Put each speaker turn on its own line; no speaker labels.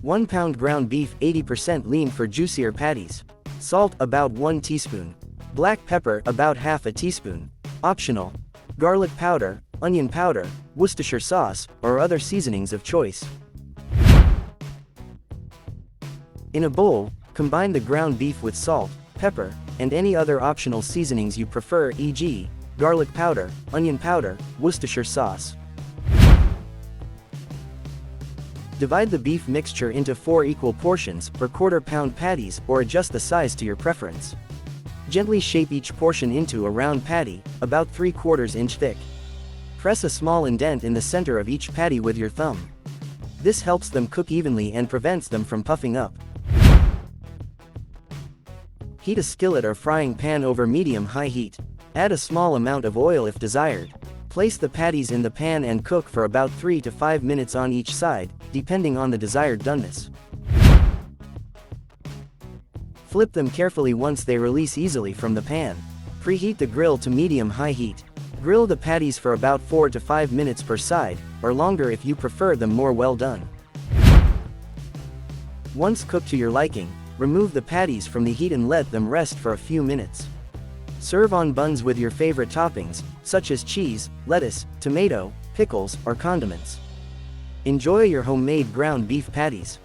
1 pound ground beef 80% lean for juicier patties. Salt about 1 teaspoon. Black pepper about half a teaspoon. Optional. Garlic powder, onion powder, Worcestershire sauce, or other seasonings of choice. In a bowl, combine the ground beef with salt, pepper, and any other optional seasonings you prefer, e.g., garlic powder, onion powder, Worcestershire sauce. Divide the beef mixture into 4 equal portions per quarter-pound patties or adjust the size to your preference. Gently shape each portion into a round patty, about 3/4 inch thick. Press a small indent in the center of each patty with your thumb. This helps them cook evenly and prevents them from puffing up. Heat a skillet or frying pan over medium-high heat. Add a small amount of oil if desired. Place the patties in the pan and cook for about 3 to 5 minutes on each side, depending on the desired doneness. Flip them carefully once they release easily from the pan. Preheat the grill to medium-high heat. Grill the patties for about 4 to 5 minutes per side, or longer if you prefer them more well done. Once cooked to your liking, remove the patties from the heat and let them rest for a few minutes. Serve on buns with your favorite toppings, such as cheese, lettuce, tomato, pickles, or condiments. Enjoy your homemade ground beef patties.